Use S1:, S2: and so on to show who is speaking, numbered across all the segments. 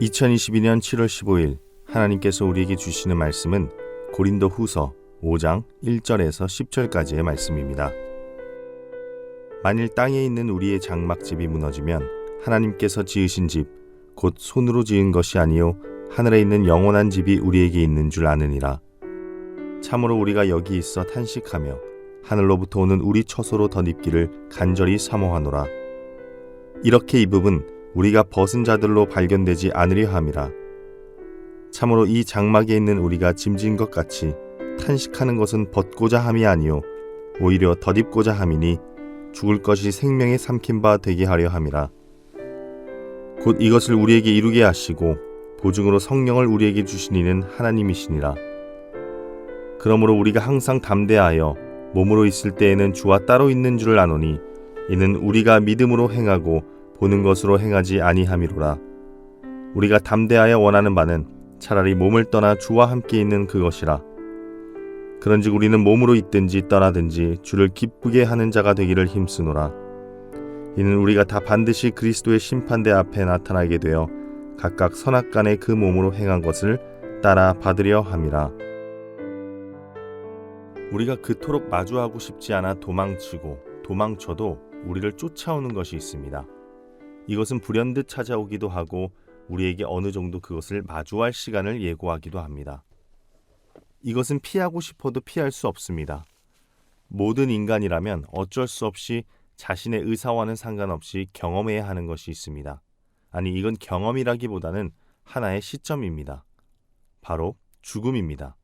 S1: 2022년 7월 15일 하나님께서 우리에게 주시는 말씀은 고린도 후서 5장 1절에서 10절까지의 말씀입니다. 만일 땅에 있는 우리의 장막집이 무너지면 하나님께서 지으신 집, 곧 손으로 지은 것이 아니요 하늘에 있는 영원한 집이 우리에게 있는 줄 아느니라. 참으로 우리가 여기 있어 탄식하며 하늘로부터 오는 우리 처소로 덧입기를 간절히 사모하노라. 이렇게 입음은 우리가 벗은 자들로 발견되지 않으려 함이라. 참으로 이 장막에 있는 우리가 짐진 것 같이 탄식하는 것은 벗고자 함이 아니요 오히려 덧입고자 함이니 죽을 것이 생명에 삼킨 바 되게 하려 함이라. 곧 이것을 우리에게 이루게 하시고 보증으로 성령을 우리에게 주신 이는 하나님이시니라. 그러므로 우리가 항상 담대하여 몸으로 있을 때에는 주와 따로 있는 줄을 아노니 이는 우리가 믿음으로 행하고 보는 것으로 행하지 아니함이로라. 우리가 담대하여 원하는 바는 차라리 몸을 떠나 주와 함께 있는 그것이라. 그런즉 우리는 몸으로 있든지 떠나든지 주를 기쁘게 하는 자가 되기를 힘쓰노라. 이는 우리가 다 반드시 그리스도의 심판대 앞에 나타나게 되어 각각 선악간에 그 몸으로 행한 것을 따라 받으려 함이라. 우리가 그토록 마주하고 싶지 않아 도망치고 도망쳐도 우리를 쫓아오는 것이 있습니다. 이것은 불현듯 찾아오기도 하고 우리에게 어느 정도 그것을 마주할 시간을 예고하기도 합니다. 이것은 피하고 싶어도 피할 수 없습니다. 모든 인간이라면 어쩔 수 없이 자신의 의사와는 상관없이 경험해야 하는 것이 있습니다. 아니, 이건 경험이라기보다는 하나의 시점입니다. 바로 죽음입니다.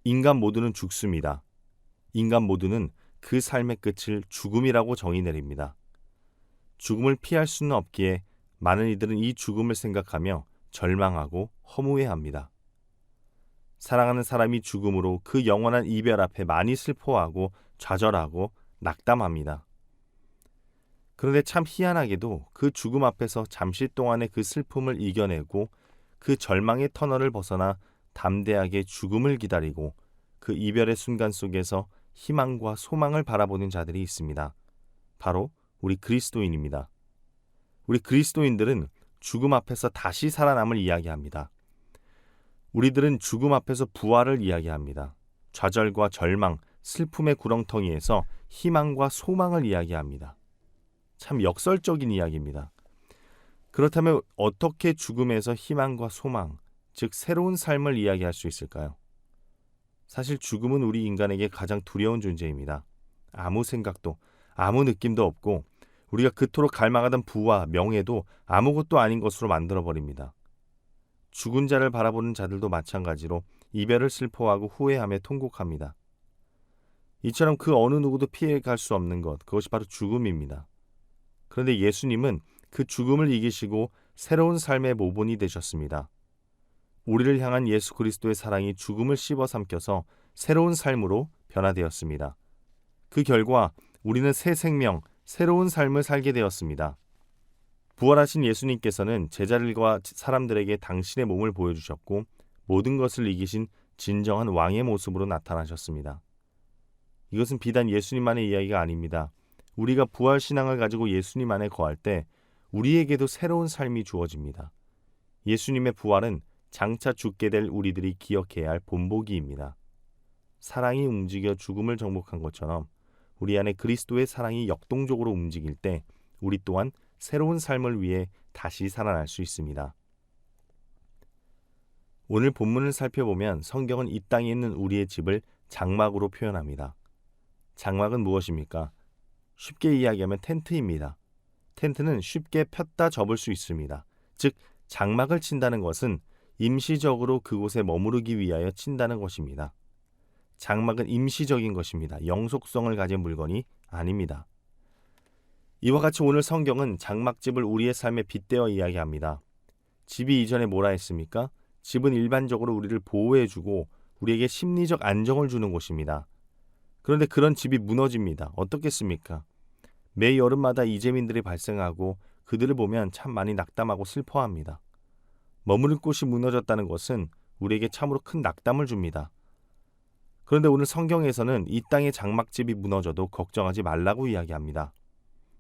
S1: 인간 모두는 죽습니다. 인간 모두는 그 삶의 끝을 죽음이라고 정의 내립니다. 죽음을 피할 수는 없기에 많은 이들은 이 죽음을 생각하며 절망하고 허무해합니다. 사랑하는 사람이 죽음으로 그 영원한 이별 앞에 많이 슬퍼하고 좌절하고 낙담합니다. 그런데 참 희한하게도 그 죽음 앞에서 잠시 동안의 그 슬픔을 이겨내고 그 절망의 터널을 벗어나 담대하게 죽음을 기다리고 그 이별의 순간 속에서 희망과 소망을 바라보는 자들이 있습니다. 바로 우리 그리스도인입니다. 우리 그리스도인들은 죽음 앞에서 다시 살아남을 이야기합니다. 우리들은 죽음 앞에서 부활을 이야기합니다. 좌절과 절망, 슬픔의 구렁텅이에서 희망과 소망을 이야기합니다. 참 역설적인 이야기입니다. 그렇다면 어떻게 죽음에서 희망과 소망, 즉 새로운 삶을 이야기할 수 있을까요? 사실 죽음은 우리 인간에게 가장 두려운 존재입니다. 아무 생각도, 아무 느낌도 없고 우리가 그토록 갈망하던 부와 명예도 아무것도 아닌 것으로 만들어버립니다. 죽은 자를 바라보는 자들도 마찬가지로 이별을 슬퍼하고 후회하며 통곡합니다. 이처럼 그 어느 누구도 피해갈 수 없는 것, 그것이 바로 죽음입니다. 그런데 예수님은 그 죽음을 이기시고 새로운 삶의 모본이 되셨습니다. 우리를 향한 예수 그리스도의 사랑이 죽음을 씹어삼켜서 새로운 삶으로 변화되었습니다. 그 결과 우리는 새 생명, 새로운 삶을 살게 되었습니다. 부활하신 예수님께서는 제자들과 사람들에게 당신의 몸을 보여주셨고 모든 것을 이기신 진정한 왕의 모습으로 나타나셨습니다. 이것은 비단 예수님만의 이야기가 아닙니다. 우리가 부활신앙을 가지고 예수님 안에 거할 때 우리에게도 새로운 삶이 주어집니다. 예수님의 부활은 장차 죽게 될 우리들이 기억해야 할 본보기입니다. 사랑이 움직여 죽음을 정복한 것처럼 우리 안에 그리스도의 사랑이 역동적으로 움직일 때 우리 또한 새로운 삶을 위해 다시 살아날 수 있습니다. 오늘 본문을 살펴보면 성경은 이 땅에 있는 우리의 집을 장막으로 표현합니다. 장막은 무엇입니까? 쉽게 이야기하면 텐트입니다. 텐트는 쉽게 폈다 접을 수 있습니다. 즉, 장막을 친다는 것은 임시적으로 그곳에 머무르기 위하여 친다는 것입니다. 장막은 임시적인 것입니다. 영속성을 가진 물건이 아닙니다. 이와 같이 오늘 성경은 장막집을 우리의 삶에 빗대어 이야기합니다. 집이 이전에 뭐라 했습니까? 집은 일반적으로 우리를 보호해주고 우리에게 심리적 안정을 주는 곳입니다. 그런데 그런 집이 무너집니다. 어떻겠습니까? 매 여름마다 이재민들이 발생하고 그들을 보면 참 많이 낙담하고 슬퍼합니다. 머무를 곳이 무너졌다는 것은 우리에게 참으로 큰 낙담을 줍니다. 그런데 오늘 성경에서는 이 땅의 장막집이 무너져도 걱정하지 말라고 이야기합니다.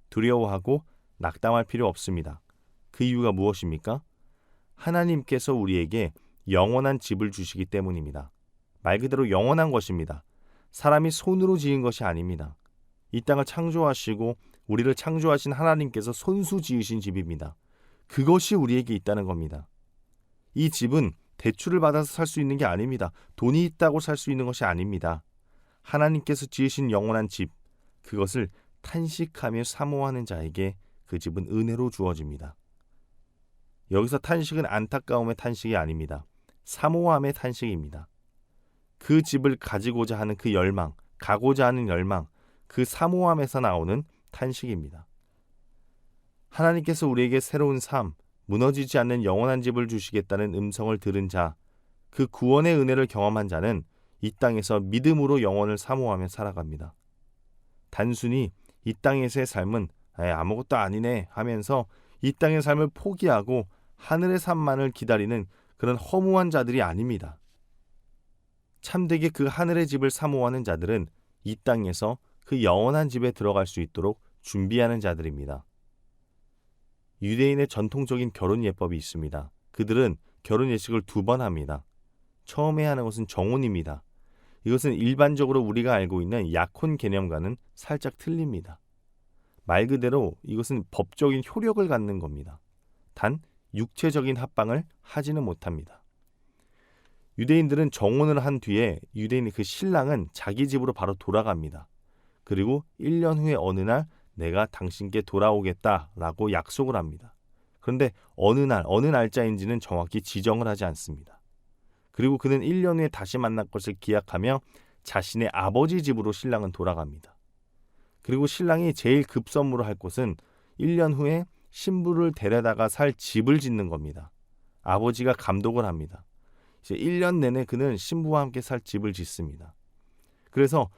S1: 두려워하고 낙담할 필요 없습니다. 그 이유가 무엇입니까? 하나님께서 우리에게 영원한 집을 주시기 때문입니다. 말 그대로 영원한 것입니다. 사람이 손으로 지은 것이 아닙니다. 이 땅을 창조하시고 우리를 창조하신 하나님께서 손수 지으신 집입니다. 그것이 우리에게 있다는 겁니다. 이 집은 대출을 받아서 살 수 있는 게 아닙니다. 돈이 있다고 살 수 있는 것이 아닙니다. 하나님께서 지으신 영원한 집, 그것을 탄식하며 사모하는 자에게 그 집은 은혜로 주어집니다. 여기서 탄식은 안타까움의 탄식이 아닙니다. 사모함의 탄식입니다. 그 집을 가지고자 하는 그 열망, 가고자 하는 열망, 그 사모함에서 나오는 탄식입니다. 하나님께서 우리에게 새로운 삶, 무너지지 않는 영원한 집을 주시겠다는 음성을 들은 자, 그 구원의 은혜를 경험한 자는 이 땅에서 믿음으로 영원을 사모하며 살아갑니다. 단순히 이 땅에서의 삶은 아무것도 아니네 하면서 이 땅의 삶을 포기하고 하늘의 삶만을 기다리는 그런 허무한 자들이 아닙니다. 참되게 그 하늘의 집을 사모하는 자들은 이 땅에서 그 영원한 집에 들어갈 수 있도록 준비하는 자들입니다. 유대인의 전통적인 결혼 예법이 있습니다. 그들은 결혼 예식을 2번 합니다. 처음에 하는 것은 정혼입니다. 이것은 일반적으로 우리가 알고 있는 약혼 개념과는 살짝 틀립니다. 말 그대로 이것은 법적인 효력을 갖는 겁니다. 단 육체적인 합방을 하지는 못합니다. 유대인들은 정혼을 한 뒤에 유대인의 그 신랑은 자기 집으로 바로 돌아갑니다. 그리고 1년 후에 어느 날 내가 당신께 돌아오겠다라고 약속을 합니다. 그런데 어느 날짜인지는 정확히 지정을 하지 않습니다. 그리고 그는 1년 후에 다시 만날 것을 기약하며 자신의 아버지 집으로 신랑은 돌아갑니다. 그리고 신랑이 제일 급선무로 할 것은 1년 후에 신부를 데려다가 살 집을 짓는 겁니다. 아버지가 감독을 합니다. 이제 1년 내내 그는 신부와 함께 살 집을 짓습니다. 그래서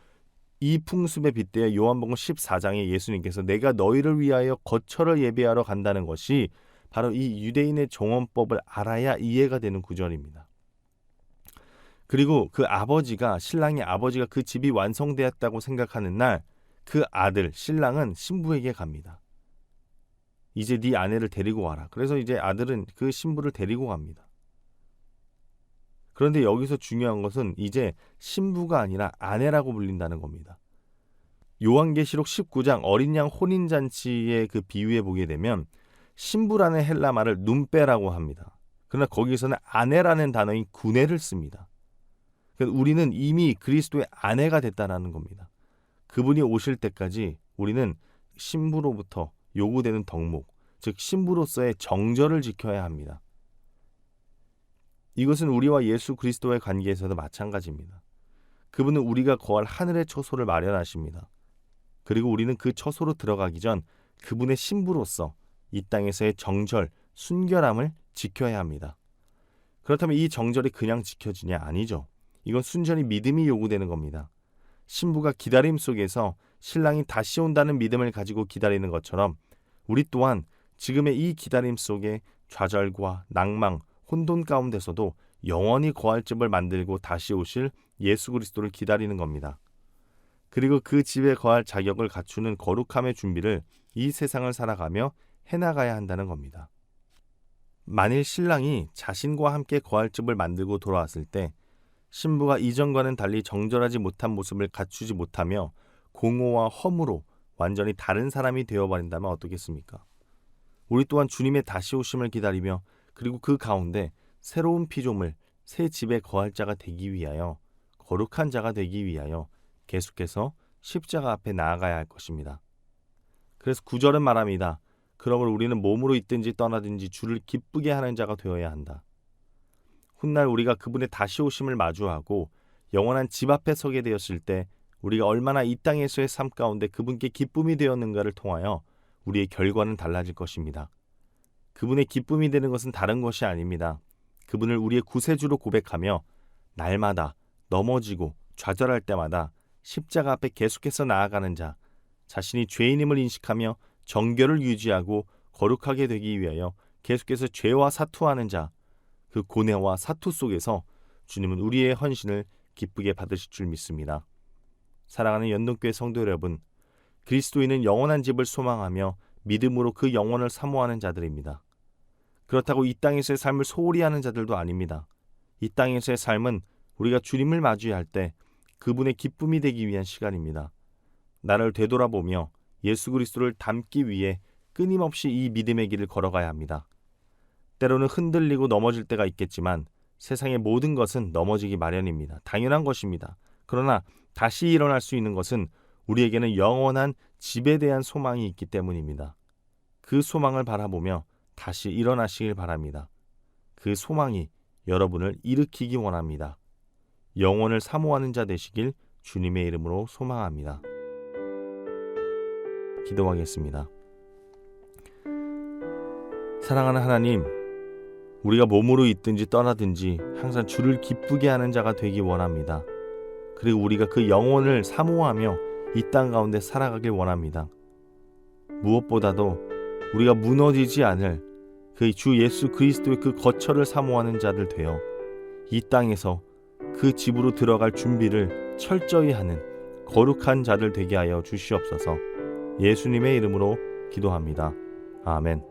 S1: 이 풍습에 빗대어 요한복음 14장에 예수님께서 내가 너희를 위하여 거처를 예비하러 간다는 것이 바로 이 유대인의 정혼법을 알아야 이해가 되는 구절입니다. 그리고 그 신랑의 아버지가 그 집이 완성되었다고 생각하는 날 그 아들, 신랑은 신부에게 갑니다. 이제 네 아내를 데리고 와라. 그래서 이제 아들은 그 신부를 데리고 갑니다. 그런데 여기서 중요한 것은 이제 신부가 아니라 아내라고 불린다는 겁니다. 요한계시록 19장 어린 양 혼인잔치의 그 비유에 보게 되면 신부라는 헬라 말을 눈빼라고 합니다. 그러나 거기서는 아내라는 단어인 구네를 씁니다. 그러니까 우리는 이미 그리스도의 아내가 됐다는 겁니다. 그분이 오실 때까지 우리는 신부로부터 요구되는 덕목, 즉 신부로서의 정절을 지켜야 합니다. 이것은 우리와 예수 그리스도의 관계에서도 마찬가지입니다. 그분은 우리가 거할 하늘의 처소를 마련하십니다. 그리고 우리는 그 처소로 들어가기 전 그분의 신부로서 이 땅에서의 정절, 순결함을 지켜야 합니다. 그렇다면 이 정절이 그냥 지켜지냐? 아니죠. 이건 순전히 믿음이 요구되는 겁니다. 신부가 기다림 속에서 신랑이 다시 온다는 믿음을 가지고 기다리는 것처럼 우리 또한 지금의 이 기다림 속에 좌절과 낭망, 혼돈 가운데서도 영원히 거할 집을 만들고 다시 오실 예수 그리스도를 기다리는 겁니다. 그리고 그 집에 거할 자격을 갖추는 거룩함의 준비를 이 세상을 살아가며 해나가야 한다는 겁니다. 만일 신랑이 자신과 함께 거할 집을 만들고 돌아왔을 때 신부가 이전과는 달리 정절하지 못한 모습을 갖추지 못하며 공허와 허무로 완전히 다른 사람이 되어버린다면 어떻겠습니까? 우리 또한 주님의 다시 오심을 기다리며 그리고 그 가운데 새로운 피조물, 새 집에 거할 자가 되기 위하여 거룩한 자가 되기 위하여 계속해서 십자가 앞에 나아가야 할 것입니다. 그래서 9절은 말합니다. 그러므로 우리는 몸으로 있든지 떠나든지 주를 기쁘게 하는 자가 되어야 한다. 훗날 우리가 그분의 다시 오심을 마주하고 영원한 집 앞에 서게 되었을 때 우리가 얼마나 이 땅에서의 삶 가운데 그분께 기쁨이 되었는가를 통하여 우리의 결과는 달라질 것입니다. 그분의 기쁨이 되는 것은 다른 것이 아닙니다. 그분을 우리의 구세주로 고백하며 날마다 넘어지고 좌절할 때마다 십자가 앞에 계속해서 나아가는 자, 자신이 죄인임을 인식하며 정결을 유지하고 거룩하게 되기 위하여 계속해서 죄와 사투하는 자, 그 고뇌와 사투 속에서 주님은 우리의 헌신을 기쁘게 받으실 줄 믿습니다. 사랑하는 연동교회 성도 여러분, 그리스도인은 영원한 집을 소망하며 믿음으로 그 영원을 사모하는 자들입니다. 그렇다고 이 땅에서의 삶을 소홀히 하는 자들도 아닙니다. 이 땅에서의 삶은 우리가 주님을 맞이할 때 그분의 기쁨이 되기 위한 시간입니다. 나를 되돌아보며 예수 그리스도를 닮기 위해 끊임없이 이 믿음의 길을 걸어가야 합니다. 때로는 흔들리고 넘어질 때가 있겠지만 세상의 모든 것은 넘어지기 마련입니다. 당연한 것입니다. 그러나 다시 일어날 수 있는 것은 우리에게는 영원한 집에 대한 소망이 있기 때문입니다. 그 소망을 바라보며 다시 일어나시길 바랍니다. 그 소망이 여러분을 일으키기 원합니다. 영혼을 사모하는 자 되시길 주님의 이름으로 소망합니다. 기도하겠습니다. 사랑하는 하나님, 우리가 몸으로 있든지 떠나든지 항상 주를 기쁘게 하는 자가 되기 원합니다. 그리고 우리가 그 영혼을 사모하며 이 땅 가운데 살아가길 원합니다. 무엇보다도 우리가 무너지지 않을 그 주 예수 그리스도의 그 거처를 사모하는 자들 되어 이 땅에서 그 집으로 들어갈 준비를 철저히 하는 거룩한 자들 되게 하여 주시옵소서. 예수님의 이름으로 기도합니다. 아멘.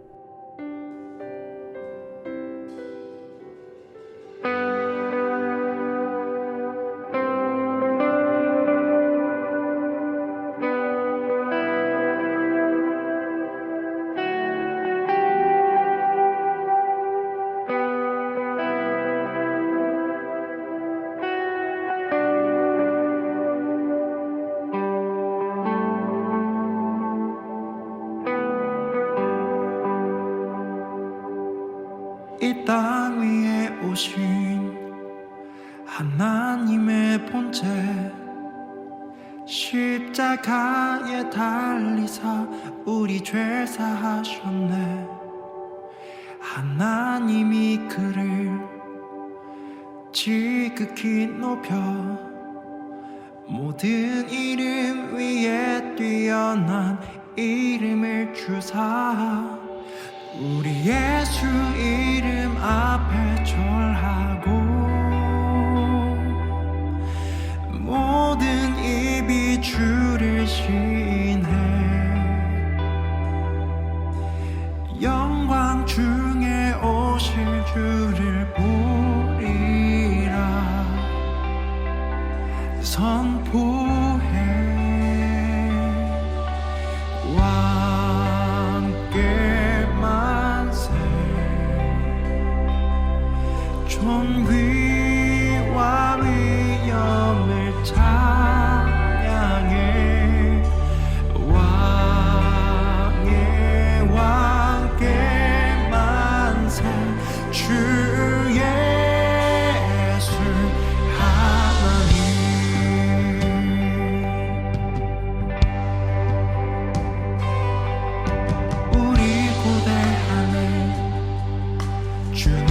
S2: 이 땅 위에 오신 하나님의 본체 십자가에 달리사 우리 죄 사하셨네. 하나님이 그를 지극히 높여 모든 이름 위에 뛰어난 이름을 주사 우리 예수 이름 앞에 절하고 모든 입이 주를 시인해. 영광 중에 오실 주를 보리라 선포해. 존귀와 위엄을 찬양해. 왕의 왕께 만세. 주 예수 하나님. 우리 고대하는 주님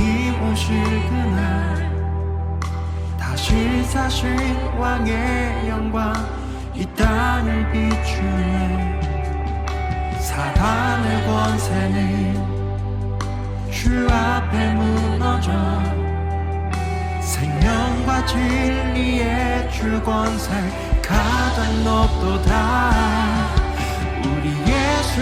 S2: 오실 그날 다시 사신 왕의 영광 이 땅을 비추네. 사단의 권세는 주 앞에 무너져 생명과 진리의 주 권세 가장 높도다. 우리 예수